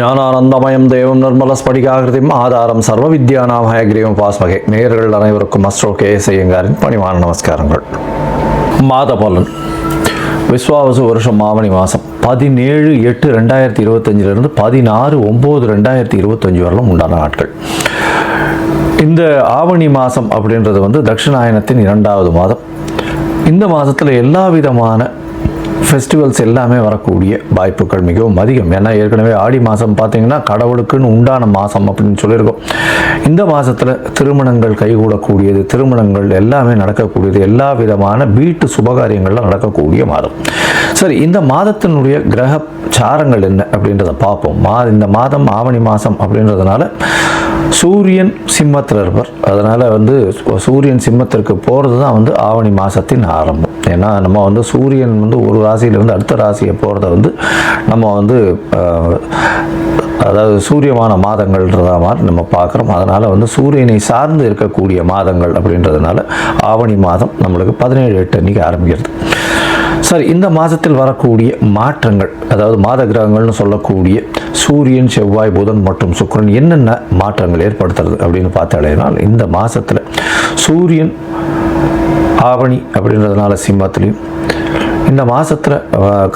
ஞானானந்தமயம் தேவம் நிர்மலஸ்படிகாகிருதிம் ஆதாரம் சர்வ வித்யானாம் ஹயக்ரீவம் பாஸ்மகே. நேயர்கள் அனைவருக்கும் அஸ்ட்ரோ கேஎஸ் ஐயங்காரின் பணிவான நமஸ்காரங்கள். மாத பலன். விஸ்வாவசு வருஷம் ஆவணி மாதம் 17/8/2025 16/9/2025 வரலும் உண்டான நாட்கள். இந்த ஆவணி மாதம் அப்படின்றது தட்சிணாயனத்தின் 2வது மாதம். இந்த மாதத்தில் எல்லா விதமான ஃபெஸ்டிவல்ஸ் எல்லாமே வரக்கூடிய வாய்ப்புகள் மிகவும் அதிகம். ஏன்னா ஏற்கனவே ஆடி மாதம் பார்த்திங்கன்னா கடவுளுக்குன்னு உண்டான மாதம் அப்படின்னு சொல்லியிருக்கோம். இந்த மாதத்தில் திருமணங்கள் கைகூடக்கூடியது, திருமணங்கள் எல்லாமே நடக்கக்கூடியது, எல்லா விதமான வீட்டு சுபகாரியங்கள்லாம் நடக்கக்கூடிய மாதம். சரி, இந்த மாதத்தினுடைய கிரக சாரங்கள் என்ன அப்படின்றத பார்ப்போம். இந்த மாதம் ஆவணி மாதம் அப்படின்றதுனால சூரியன் சிம்மத்தில் இருப்பார். அதனால் சூரியன் சிம்மத்திற்கு போகிறது தான் ஆவணி மாதத்தின் ஆரம்பம். ஏன்னா நம்ம சூரியன் ஒரு ராசியிலிருந்து அடுத்த ராசியை போகிறத நம்ம அதாவது சூரியமான மாதங்கள்ன்றத மாதிரி நம்ம பார்க்குறோம். அதனால் சூரியனை சார்ந்து இருக்கக்கூடிய மாதங்கள் அப்படின்றதுனால ஆவணி மாதம் நம்மளுக்கு 17/8 அன்றைக்கி ஆரம்பிக்கிறது. சரி, இந்த மாதத்தில் வரக்கூடிய மாற்றங்கள், அதாவது மாத கிரகங்கள்னு சொல்லக்கூடிய சூரியன், செவ்வாய், புதன் மற்றும் சுக்கிரன் என்னென்ன மாற்றங்கள் ஏற்படுத்துறது அப்படின்னு பார்த்தாலேனால், இந்த மாதத்தில் சூரியன் ஆவணி அப்படின்றதுனால சிம்மத்திலையும், இந்த மாதத்தில்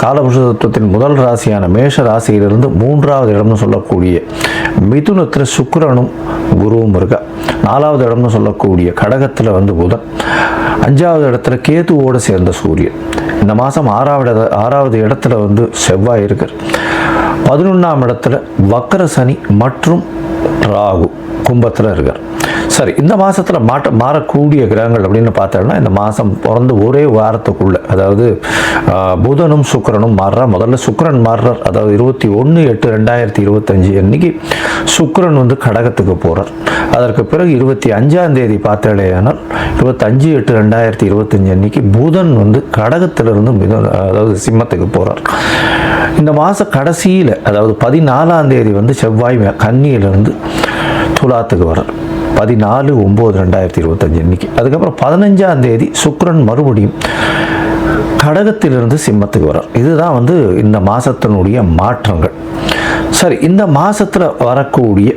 காலபுருஷ தத்துவத்தின் முதல் ராசியான மேஷ ராசியிலிருந்து 3வது இடம்னு சொல்லக்கூடிய மிதுனத்தில் சுக்கிரனும் குருவும் இருக்கா. 4வது இடம்னு சொல்லக்கூடிய கடகத்தில் புதன், 5வது இடத்துல கேதுவோடு சேர்ந்த சூரியன். இந்த மாதம் 6வது இடத்துல செவ்வாய் இருக்கார். 11ஆம் இடத்துல வக்கர சனி மற்றும் ராகு கும்பத்தில் இருக்கார். சரி, இந்த மாதத்தில் மாறக்கூடிய கிரகங்கள் அப்படின்னு பார்த்தோம்னா, இந்த மாதம் பிறந்து ஒரே வாரத்துக்குள்ளே, அதாவது புதனும் சுக்கிரனும் மாறுறார். முதல்ல சுக்கிரன் மாறுறார். அதாவது 21/8/2025 அன்னைக்கு சுக்கிரன் கடகத்துக்கு போகிறார். அதற்கு பிறகு 25ஆம் தேதி பார்த்தாலேயானால் 25/8/2025 அன்னைக்கு புதன் கடகத்திலிருந்து அதாவது சிம்மத்துக்கு போகிறார். இந்த மாத கடைசியில், அதாவது 14ஆம் தேதி செவ்வாய் கன்னியிலிருந்து துலாத்துக்கு வர்றார் 14/9/2025 அன்னைக்கு. அதுக்கப்புறம் 15ஆம் தேதி சுக்கிரன் மறுபடியும் கடகத்திலிருந்து சிம்மத்துக்கு வர்றார். இதுதான் இந்த மாதத்தினுடைய மாற்றங்கள். சரி, இந்த மாதத்தில் வரக்கூடிய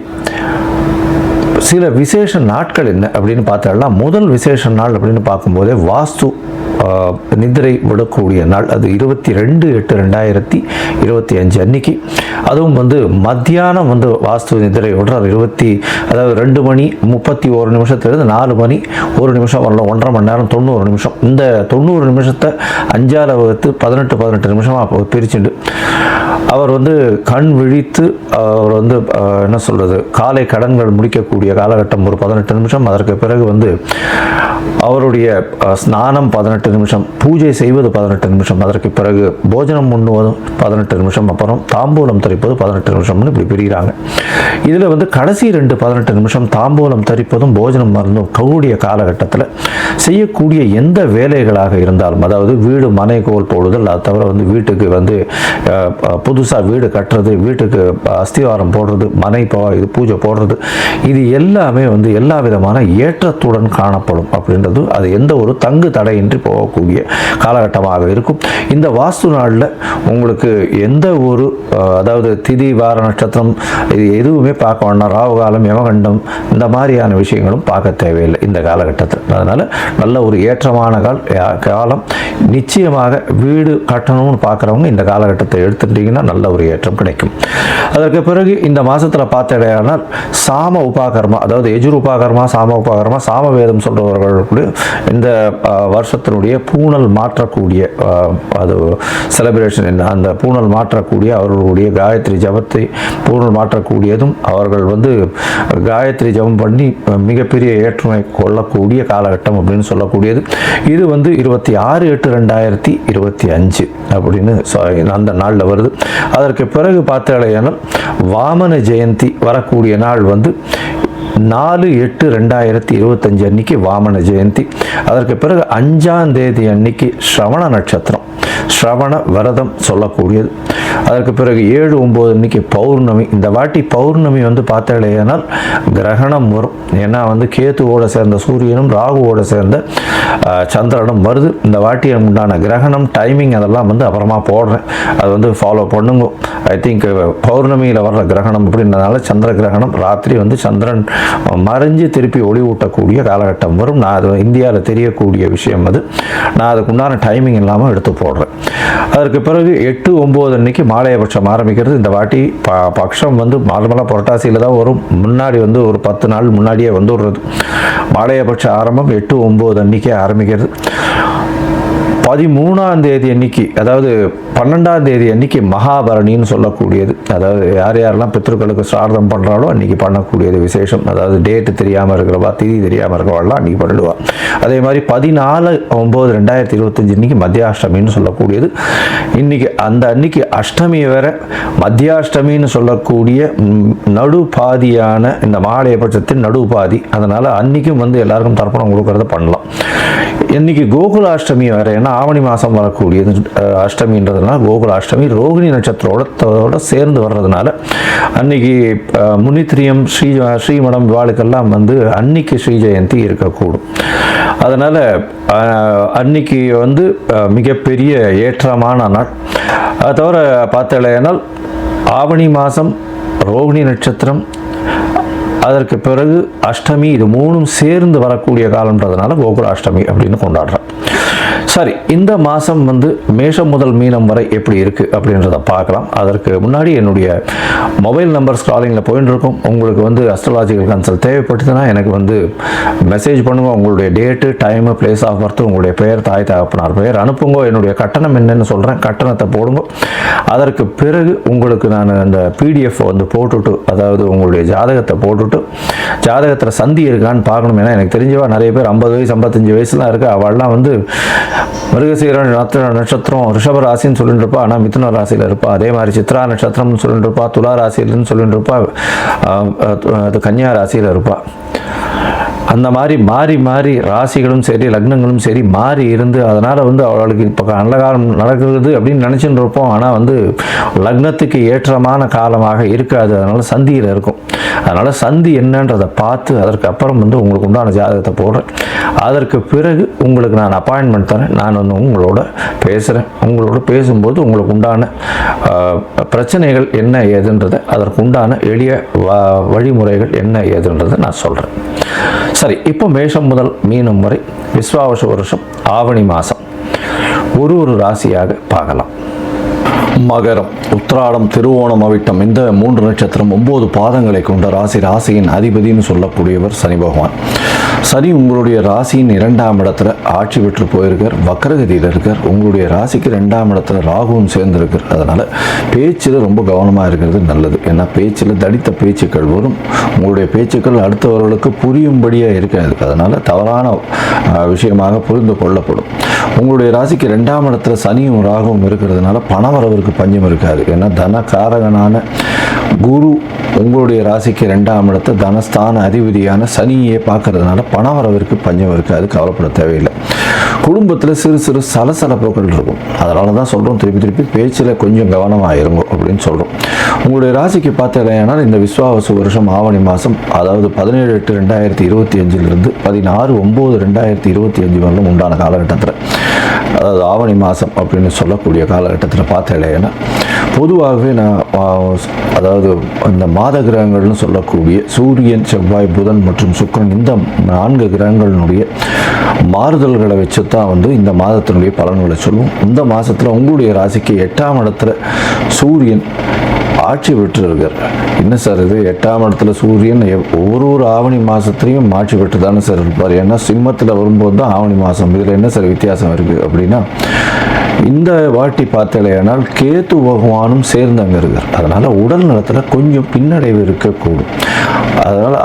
சில விசேஷ நாட்கள் என்ன அப்படின்னு பார்த்தாலும், முதல் விசேஷ நாள் அப்படின்னு பார்க்கும்போதே வாஸ்து நிதிரை விடக்கூடிய நாள். அது 22/8/2025 அன்னைக்கு. அதுவும் மத்தியானம் வாஸ்து நிதிரை விடுறார். அதாவது 2 மணி 31 நிமிஷத்துலேருந்து 4 மணி 1 நிமிஷம் வரலாம், 1.5 மணி நேரம் 90 நிமிஷம். இந்த 90 நிமிஷத்தை 5ஆல் வகுத்து 18 நிமிஷமாக பிரிச்சுட்டு அவர் கண் விழித்து அவர் என்ன சொல்கிறது, காலை கடன்கள் முடிக்கக்கூடிய காலகட்டம் ஒரு 18 நிமிஷம். அதற்கு பிறகு அவருடைய ஸ்நானம் 18 நிமிஷம், பூஜை செய்வது 18 நிமிஷம், அதற்கு பிறகு போஜனம் உண்ணுவதும் 18 நிமிஷம், அப்புறம் தாம்பூலம் தரிப்பது 18 நிமிஷம்னு இப்படி பிரிகிறாங்க. இதில் கடைசி 18 நிமிஷம் தாம்பூலம் தரிப்பதும் போஜனம் மருந்தும் கூடிய காலகட்டத்தில் செய்யக்கூடிய எந்த வேலைகளாக இருந்தாலும், அதாவது வீடு மனை கோல் போடுதல், அது தவிர வீட்டுக்கு புதுசாக வீடு கட்டுறது, வீட்டுக்கு அஸ்திவாரம் போடுறது, மனை இது பூஜை போடுறது, இது எல்லாமே எல்லா விதமான ஏற்றத்துடன் காணப்படும் அப்படின்றது. அது எந்த ஒரு தங்கு தடையின்றி போகக்கூடிய காலகட்டமாக இருக்கும். இந்த வாஸ்து நாளில் உங்களுக்கு எந்த ஒரு அதாவது திதி வார நட்சத்திரம் இது எதுவுமே பார்க்க வேண்டாம். ராகு காலம், யமகண்டம் இந்த மாதிரியான விஷயங்களும் பார்க்க தேவையில்லை இந்த காலகட்டத்தில். அதனால் நல்ல ஒரு ஏற்றமான காலம். நிச்சயமாக வீடு கட்டணும்னு பார்க்குறவங்க இந்த காலகட்டத்தை எடுத்துட்டிங்கன்னா நல்ல ஒரு ஏற்றம் கிடைக்கும். அதற்கு பிறகு இந்த மாதத்தில் பார்த்தடையானால் சாம உபாகர்மா, அதாவது எஜுர் உபாகர்மா, சாம உபாகர்மா, சாமவேதம் சொல்கிறவர்களுக்கு இந்த வருஷத்தினுடைய பூணல் மாற்றக்கூடிய அது செலிப்ரேஷன் என்ன, அந்த பூணல் மாற்றக்கூடிய அவர்களுடைய காயத்ரி ஜபத்தை பூணல் மாற்றக்கூடியதும், அவர்கள் காயத்ரி ஜபம் பண்ணி மிகப்பெரிய ஏற்றுமை கொள்ளக்கூடிய காலகட்டம் அப்படின்னு சொல்லக்கூடியது. இது 26/8/2025 அப்படின்னு அந்த நாளில் வருது. அதற்கு பிறகு பார்த்தாலேயானால் வாமன ஜெயந்தி வரக்கூடிய நாள் 4/8/2025 அன்னைக்கு வாமன ஜெயந்தி. அதற்கு பிறகு 5ஆம் தேதி அன்னைக்கு ஸ்ரவண நட்சத்திரம். ஸ்ரவண விரதம் சொல்லக்கூடியது. அதற்கு பிறகு 7-9 அன்னைக்கு பௌர்ணமி. இந்த வாட்டி பௌர்ணமி வந்து பார்த்தாலேனால் கிரகணம் வரும். ஏன்னா வந்து கேத்துவோட சேர்ந்த சூரியனும் ராகுவோட சேர்ந்த சந்திரனும் வருது. இந்த வாட்டி உண்டான கிரகணம் டைமிங் அதெல்லாம் வந்து அப்புறமா போடுறேன், அது வந்து ஃபாலோ பண்ணுங்க. ஐ திங்க் பௌர்ணமியில் வர்ற கிரகணம் அப்படின்றதுனால சந்திர கிரகணம் ராத்திரி வந்து சந்திரன் மறைஞ்சு திருப்பி ஒளி ஊட்டக்கூடிய காலகட்டம் வரும். நான் அது இந்தியாவில் தெரியக்கூடிய விஷயம், அது நான் அதுக்கு உண்டான டைமிங் இல்லாமல் எடுத்து போடுறேன். அதற்கு பிறகு 8-9 அன்னைக்கு மாலையபட்சம் ஆரம்பிக்கிறது. இந்த வாட்டி பட்சம் வந்து நார்மலாக புரட்டாசியில் தான் வரும், முன்னாடி வந்து ஒரு 10 நாள் முன்னாடியே வந்துடுறது. மாலையபட்ச ஆரம்பம் 8-9 அன்னைக்கே ஆரம்பிக்கிறது. 13ஆம் தேதி அன்னைக்கு, அதாவது 12ஆம் தேதி அன்னைக்கு மகாபரணின்னு சொல்லக்கூடியது. அதாவது யார் யாரெல்லாம் பித்ருக்களுக்கு சிரார்த்தம் பண்ணுறாலோ அன்றைக்கி பண்ணக்கூடியது விசேஷம். அதாவது டேட்டு தெரியாமல் இருக்கிறவா, திதி தெரியாமல் இருக்கிறவாள்லாம் அன்றைக்கி பண்ணிடுவா. அதே மாதிரி 14/9/2025 அன்றைக்கி மத்தியாஷ்டமின்னு சொல்லக்கூடியது. இன்றைக்கி அந்த அன்னைக்கு அஷ்டமி வேற, மத்தியாஷ்டமின்னு சொல்லக்கூடிய நடுபாதியான இந்த மாலையபட்சத்தின் நடுபாதி. அதனால் அன்றைக்கும் வந்து எல்லாருக்கும் தர்ப்பணம் கொடுக்கறத பண்ணலாம். இன்றைக்கி கோகுலாஷ்டமி வேறு, ஏன்னா ஆவணி மாதம் வரக்கூடியது அஷ்டமின்றதுனால கோகுலாஷ்டமி ரோகிணி நட்சத்திரோட சேர்ந்து வர்றதுனால அன்னைக்கு முனித்திரியம் ஸ்ரீமடம் விவாளுக்கெல்லாம் வந்து அன்னைக்கு ஸ்ரீ ஜெயந்தி இருக்கக்கூடும். அதனால் அன்னைக்கு வந்து மிகப்பெரிய ஏற்றமான நாள். அது தவிர பார்த்தலையானால் ஆவணி மாதம் ரோகிணி நட்சத்திரம், அதற்கு பிறகு அஷ்டமி, இது மூணும் சேர்ந்து வரக்கூடிய காலம்ன்றதுனால கோகுலாஷ்டமி அப்படின்னு கொண்டாடுறோம். சரி, இந்த மாதம் வந்து மேஷம் முதல் மீனம் வரை எப்படி இருக்குது அப்படின்றத பார்க்கலாம். அதற்கு முன்னாடி என்னுடைய மொபைல் நம்பர் ஸ்க்ராலிங்கில் போயின்னு இருக்கும். உங்களுக்கு வந்து அஸ்ட்ராலாஜிக்கல் கன்சல்ட் தேவைப்பட்டுதுன்னா எனக்கு வந்து மெசேஜ் பண்ணுங்க. உங்களுடைய date, time, place of birth, உங்களுடைய பெயர், தாய் தகப்பனார் பெயர் அனுப்புங்க. என்னுடைய கட்டணம் என்னன்னு சொல்கிறேன், கட்டணத்தை போடுங்க. அதற்கு பிறகு உங்களுக்கு நான் அந்த பிடிஎஃப் வந்து போட்டுவிட்டு, அதாவது உங்களுடைய ஜாதகத்தை போட்டுவிட்டு, ஜாதகத்தில் சந்தி இருக்கான்னு பார்க்கணும். ஏன்னா எனக்கு தெரிஞ்சவா நிறைய பேர் 50 வயசு 55 வயசுலாம் இருக்குது. அவள்லாம் வந்து மிருகசீர நட்சத்திரம் ரிஷப ராசின்னு சொல்லிட்டு இருப்பா, ஆனால் மிதுன ராசியில் இருப்பா. அதே மாதிரி சித்ரா நட்சத்திரம்னு சொல்லிட்டு இருப்பா, துலா ராசியில்னு சொல்லிட்டு இருப்பா, அது கன்னியா ராசியில் இருப்பா. அந்த மாதிரி மாறி மாறி ராசிகளும் சரி லக்னங்களும் சரி மாறி இருந்து, அதனால் வந்து அவளுக்கு இப்போ நல்ல காலம் நடக்கிறது அப்படின்னு நினச்சிட்டு இருப்போம். ஆனால் வந்து லக்னத்துக்கு ஏற்றமான காலமாக இருக்காது. அதனால் சந்தியில் இருக்கும். அதனால் சந்தி என்னன்றதை பார்த்து அதற்கு அப்புறம் வந்து உங்களுக்கு உண்டான ஜாதகத்தை போடுறேன். அதற்கு பிறகு உங்களுக்கு நான் அப்பாயின்மெண்ட் தரேன். நான் வந்து உங்களோட பேசுகிறேன். உங்களோட பேசும்போது உங்களுக்கு உண்டான பிரச்சனைகள் என்ன ஏதுன்றதை, அதற்கு உண்டான எளிய வழிமுறைகள் என்ன ஏதுன்றதை நான் சொல்கிறேன். சரி, இப்போ மேஷம் முதல் மீனம் வரை விஸ்வாவச வருஷம் ஆவணி மாதம் ஒரு ராசியாக பார்க்கலாம். மகரம், உத்திராடம், திருவோணம், அவிட்டம், இந்த 3 நட்சத்திரம் 9 பாதங்களை கொண்ட ராசி. ராசியின் அதிபதினு சொல்லக்கூடியவர் சனி பகவான். சனி உங்களுடைய ராசியின் 2ஆம் இடத்துல ஆட்சி பெற்று போயிருக்கார், வக்ரகதியில் இருக்கார். உங்களுடைய ராசிக்கு 2ஆம் இடத்துல ராகுவும் சேர்ந்திருக்கார். அதனால் பேச்சில் ரொம்ப கவனமாக இருக்கிறது நல்லது. ஏன்னா பேச்சில் தடித்த பேச்சுக்கள் வரும். உங்களுடைய பேச்சுக்கள் அடுத்தவர்களுக்கு புரியும்படியாக இருக்காது. அதனால் தவறான விஷயமாக புரிந்து கொள்ளப்படும். உங்களுடைய ராசிக்கு 2ஆம் இடத்துல சனியும் ராகுவும் இருக்கிறதுனால பணவரவிற்கு பஞ்சம் இருக்காது. ஏன்னா தனகாரகனான குரு உங்களுடைய ராசிக்கு 2ஆம் இடத்தை தனஸ்தான அதிபதியான சனியே பார்க்கறதுனால பணவரவிற்கு பஞ்சம் இருக்காது. கவலைப்பட தேவையில்லை. குடும்பத்தில் சிறு சிறு சலசலப்புகள் இருக்கும். அதனால தான் சொல்கிறோம், திருப்பி பேச்சில் கொஞ்சம் கவனமாக இருங்க அப்படின்னு சொல்கிறோம். உங்களுடைய ராசிக்கு பார்த்தீங்கன்னா இந்த விஸ்வாவசு வருஷம் ஆவணி மாதம், அதாவது 17/8/2025 16/9/2025 வரலும் உண்டான காலகட்டத்தில், அதாவது ஆவணி மாதம் அப்படின்னு சொல்லக்கூடிய காலகட்டத்தில் பார்த்தீங்கன்னா பொதுவாகவே நான் அதாவது இந்த மாத கிரகங்கள்னு சொல்லக்கூடிய சூரியன், செவ்வாய், புதன் மற்றும் சுக்கிரன், இந்த 4 கிரகங்களினுடைய மாறுதல்களை வச்சு தான் வந்து இந்த மாதத்தினுடைய பலன்களை சொல்லுவோம். இந்த மாதத்தில் உங்களுடைய ராசிக்கு 8ஆம் இடத்துல சூரியன் ஆட்சி பெற்று இருக்கார். என்ன சார் இது, 8ஆம் இடத்துல சூரியன் ஒவ்வொரு ஆவணி மாதத்துலையும் ஆட்சி பெற்று தானே சார் இருப்பார். ஏன்னா சிம்மத்தில் வரும்போது தான் ஆவணி மாதம். இதில் என்ன சார் வித்தியாசம் இருக்குது அப்படின்னா, இந்த வாட்டி பார்த்தலையானால் கேத்து பகவானும் சேர்ந்து அங்கே இருக்கார். அதனால் உடல் நலத்தில் கொஞ்சம் பின்னடைவு இருக்கக்கூடும். அதனால்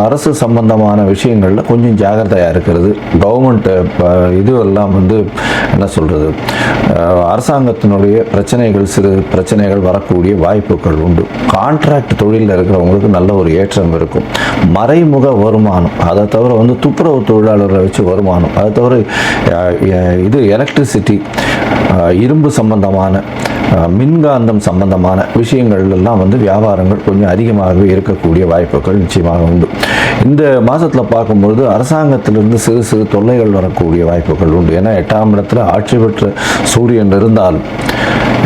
அரசு சம்பந்தமான விஷயங்களில் கொஞ்சம் ஜாகிரதையாக இருக்கிறது. கவர்மெண்ட் இதுவெல்லாம் வந்து என்ன சொல்கிறது, அரசாங்கத்தினுடைய சிறு பிரச்சனைகள் வரக்கூடிய வாய்ப்புகள் உண்டு. கான்ட்ராக்ட் தொழிலில் இருக்கிறவங்களுக்கு நல்ல ஒரு ஏற்றம் இருக்கும். மறைமுக வருமானம், அதை தவிர வந்து துப்புரவு தொழிலாளர்களை வச்சு வருமானம், அதை தவிர இது எலக்ட்ரிசிட்டி இரும்பு சம்பந்தமான மின்காந்தம் சம்பந்தமான விஷயங்கள் எல்லாம் வந்து வியாபாரங்கள் கொஞ்சம் அதிகமாகவே இருக்கக்கூடிய வாய்ப்புகள் நிச்சயமாக உண்டு. இந்த மாதத்தில் பார்க்கும்பொழுது அரசாங்கத்திலிருந்து சிறு சிறு தொல்லைகள் வரக்கூடிய வாய்ப்புகள் உண்டு. ஏன்னா 8ஆம் இடத்துல ஆட்சி பெற்ற சூரியன் இருந்தாலும்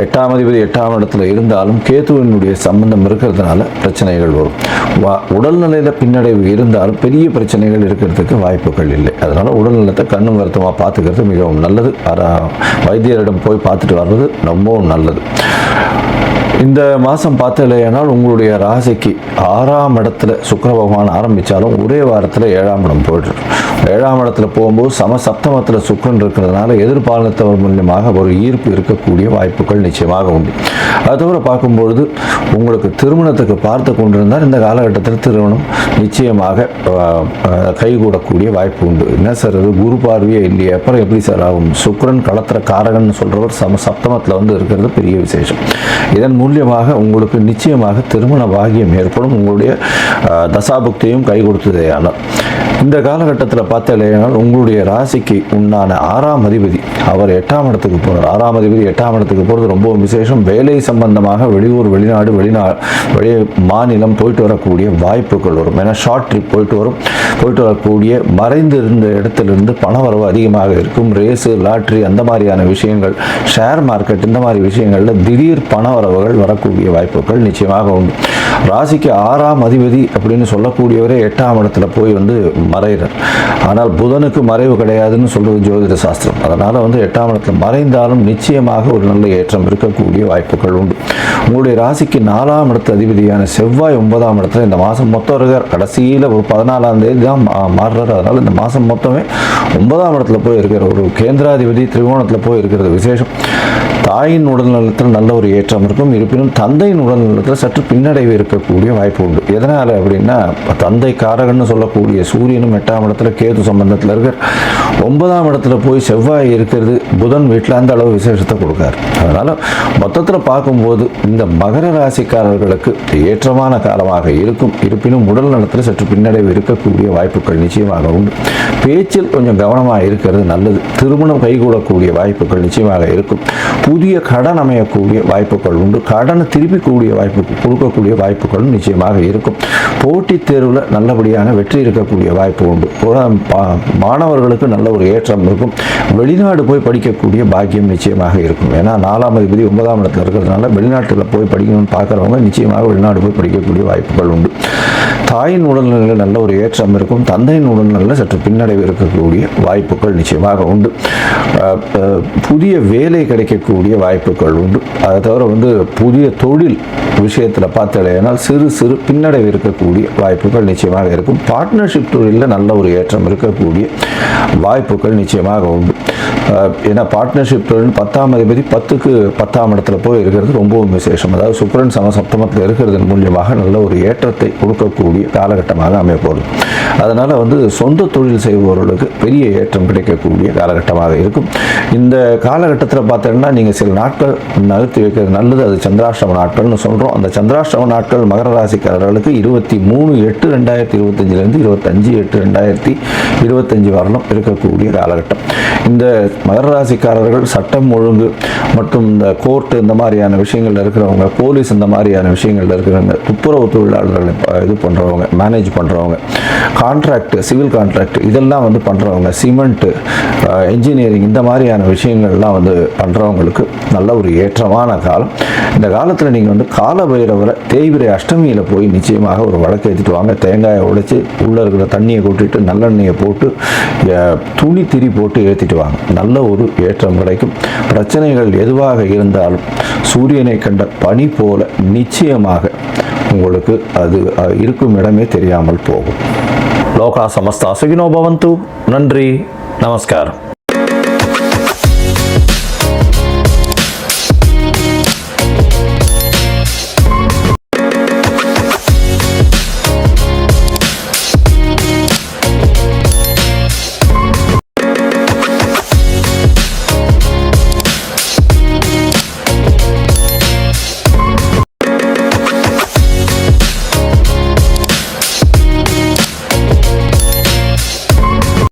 8ஆம் அதிபதி 8ஆம் இடத்துல இருந்தாலும் கேதுவினுடைய சம்பந்தம் இருக்கிறதுனால பிரச்சனைகள் வரும். உடல்நிலையில் பின்னடைவு இருந்தாலும் பெரிய பிரச்சனைகள் இருக்கிறதுக்கு வாய்ப்புகள் இல்லை. அதனால் உடல்நலத்தை கண்ணும் கருத்துமாக பார்த்துக்கிறது மிகவும் நல்லது. வைத்தியரிடம் போய் பார்த்துட்டு வர்றது ரொம்பவும் நல்லது. இந்த மாதம் பார்த்தலையானால் உங்களுடைய ராசிக்கு 6ஆம் இடத்துல சுக்கிர பகவான் ஆரம்பித்தாலும் ஒரே வாரத்தில் 7ஆம் இடம் போய்ட்டு 7ஆம் இடத்துல போகும்போது சப்தமத்தில் சுக்கிரன் இருக்கிறதுனால எதிர்பாலினத்தவர் மூலியமாக ஒரு ஈர்ப்பு இருக்கக்கூடிய வாய்ப்புகள் நிச்சயமாக உண்டு. அது தவிர பார்க்கும்பொழுது உங்களுக்கு திருமணத்துக்கு பார்த்து கொண்டிருந்தால் இந்த காலகட்டத்தில் திருமணம் நிச்சயமாக கைகூடக்கூடிய வாய்ப்பு உண்டு. என்ன சார் இது குரு பார்வையே இல்லையே, அப்புறம் எப்படி சார் ஆகும்? சுக்கிரன் களத்திர காரகன் சொல்கிறவர் சப்தமத்தில் வந்து இருக்கிறது பெரிய விசேஷம். இதன் மூலியமாக உங்களுக்கு நிச்சயமாக திருமண பாகியம் ஏற்படும். உங்களுடைய தசாபுக்தியும் கை கொடுத்ததேயானால் இந்த காலகட்டத்தில் பார்த்தலையானால் உங்களுடைய ராசிக்கு உண்டான 6ஆம் அதிபதி அவர் 8ஆம் இடத்துக்கு போகிறார். 6ஆம் அதிபதி 8ஆம் இடத்துக்கு போகிறது ரொம்ப விசேஷம். வேலை சம்பந்தமாக வெளியூர் வெளிநாடு வெளி மாநிலம் போயிட்டு வரக்கூடிய வாய்ப்புகள் வரும். ஏன்னா ஷார்ட் ட்ரிப் போயிட்டு வரக்கூடிய மறைந்து இருந்த இடத்திலிருந்து பண வரவு அதிகமாக இருக்கும். ரேஸு லாட்ரி அந்த மாதிரியான விஷயங்கள், ஷேர் மார்க்கெட் இந்த மாதிரி விஷயங்களில் திடீர் பண வரவுகள் வரக்கூடிய வாய்ப்புகள் நிச்சயமாக உண்டு. ராசிக்கு 6ஆம் அதிபதி அப்படின்னு சொல்லக்கூடியவரே 8ஆம் இடத்துல போய் வந்து மறைகிறார். ஆனால் புதனுக்கு மறைவு கிடையாதுன்னு சொல்றது ஜோதிட சாஸ்திரம். அதனால வந்து 8ஆம் இடத்துல மறைந்தாலும் நிச்சயமாக ஒரு நல்ல ஏற்றம் இருக்கக்கூடிய வாய்ப்புகள் உண்டு. உங்களுடைய ராசிக்கு 4ஆம் இடத்து அதிபதியான செவ்வாய் 9ஆம் இடத்துல இந்த மாதம் மொத்தம் இருக்கார். கடைசியில் ஒரு 14ஆம் தேதி தான் மாறுறாரு. அதனால இந்த மாதம் மொத்தமே 9ஆம் இடத்துல போய் இருக்கிற ஒரு கேந்திராதிபதி திரிகோணத்தில் போய் இருக்கிறது விசேஷம். தாயின் உடல்நலத்தில் நல்ல ஒரு ஏற்றம் இருக்கும். இருப்பினும் தந்தையின் உடல்நலத்தில் சற்று பின்னடைவு இருக்கக்கூடிய வாய்ப்பு உண்டு. எதனால் அப்படின்னா தந்தை காரகன்னு சொல்லக்கூடிய சூரியனும் 8ஆம் இடத்துல கேது சம்பந்தத்தில் இருக்கார். 9ஆம் இடத்துல போய் செவ்வாய் இருக்கிறது புதன் வீட்டில் அந்த அளவு விசேஷத்தை கொடுக்கார். அதனால் மொத்தத்தில் பார்க்கும்போது இந்த மகர ராசிக்காரர்களுக்கு ஏற்றமான காலமாக இருக்கும். இருப்பினும் உடல் நலத்தில் சற்று பின்னடைவு இருக்கக்கூடிய வாய்ப்புகள் நிச்சயமாக உண்டு. பேச்சில் கொஞ்சம் கவனமாக இருக்கிறது நல்லது. திருமணம் கைகூடக்கூடிய வாய்ப்புகள் நிச்சயமாக இருக்கும். புதிய கடன் அமையக்கூடிய வாய்ப்புகள் உண்டு. கடனை திருப்பி கொடுக்கக்கூடிய வாய்ப்புகளும் நிச்சயமாக இருக்கும். போட்டித் தேர்வில் நல்லபடியான வெற்றி இருக்கக்கூடிய வாய்ப்பு உண்டு. மாணவர்களுக்கு நல்ல ஒரு ஏற்றம் இருக்கும். வெளிநாடு போய் படிக்கக்கூடிய பாக்கியம் நிச்சயமாக இருக்கும். ஏன்னா 4ஆம் அதிபதி 9ஆம் இடத்துல இருக்கிறதுனால வெளிநாட்டில் போய் படிக்கணும்னு பார்க்குறவங்க நிச்சயமாக வெளிநாடு போய் படிக்கக்கூடிய வாய்ப்புகள் உண்டு. தாயின் உடல்நிலையில் நல்ல ஒரு ஏற்றம் இருக்கும். தந்தையின் உடல்நிலையில் சற்று பின்னடைவு இருக்கக்கூடிய வாய்ப்புகள் நிச்சயமாக உண்டு. புதிய வேலை கிடைக்கக்கூடிய வாய்ப்புகள் உண்டு. அதை தவிர வந்து புதிய தொழில் விஷயத்தில் பார்த்தலையானால் சிறு சிறு பின்னடைவு இருக்கக்கூடிய வாய்ப்புகள் நிச்சயமாக இருக்கும். பார்ட்னர்ஷிப் தொழிலில் நல்ல ஒரு ஏற்றம் இருக்கக்கூடிய வாய்ப்புகள் நிச்சயமாக உண்டு. ஏன்னா பார்ட்னர்ஷிப் தொழில் 10ஆம் அதிபதி 10க்கு 10ஆம் இடத்துல போய் இருக்கிறது ரொம்பவும் விசேஷம். அதாவது சுக்கிரன் சப்தமத்தில் இருக்கிறதன் மூலியமாக நல்ல ஒரு ஏற்றத்தை கொடுக்கக்கூடிய காலகட்டமாக அமையப்போகுது. அதனால் வந்து சொந்த தொழில் செய்பவர்களுக்கு பெரிய ஏற்றம் கிடைக்கக்கூடிய காலகட்டமாக இருக்கும். இந்த காலகட்டத்தில் பார்த்தீங்கன்னா நீங்கள் சில நாட்கள் நகர்த்தி வைக்கிறது நல்லது. அது சந்திராஷ்டம நாட்கள்னு சொல்கிறோம். அந்த சந்திராஷ்டம நாட்கள் மகர ராசிக்காரர்களுக்கு 23/8/2025 25/8/2025 வரலும் இருக்கக்கூடிய காலகட்டம். இந்த மகர ராசிக்காரர்கள் சட்டம் ஒழுங்கு மற்றும் இந்த கோர்ட்டு இந்த மாதிரியான விஷயங்கள் இருக்கிறவங்க, போலீஸ் இந்த மாதிரியான விஷயங்கள் இருக்கிறவங்க, துப்புரவு தொழிலாளர்கள் இது பண்ணுறவங்க, மேனேஜ் பண்ணுறவங்க, கான்ட்ராக்ட் சிவில் கான்ட்ராக்ட் இதெல்லாம் வந்து பண்ணுறவங்க, சிமெண்ட்டு என்ஜினியரிங் இந்த மாதிரியான விஷயங்கள்லாம் வந்து பண்ணுறவங்களுக்கு நல்ல ஒரு ஏற்றமான காலம். இந்த காலத்தில் நீங்கள் வந்து கால பைரவரை தேய்பிரை அஷ்டமியில் போய் நிச்சயமாக ஒரு வழக்கு ஏற்றிட்டு வாங்க. தேங்காயை உடைச்சி உள்ளே இருக்கிற தண்ணியை கொட்டிட்டு நல்லெண்ணெயை போட்டு துணி திரி போட்டு ஏற்றிட்டு வாங்க. நல்ல ஒரு ஏற்றம் கிடைக்கும். பிரச்சனைகள் எதுவாக இருந்தாலும் சூரியனை கண்ட பனி போல நிச்சயமாக உங்களுக்கு அது இருக்கும் இடமே தெரியாமல் போகும். லோகா சமஸ்தா சுகினோ பவந்து. நன்றி, நமஸ்காரம்.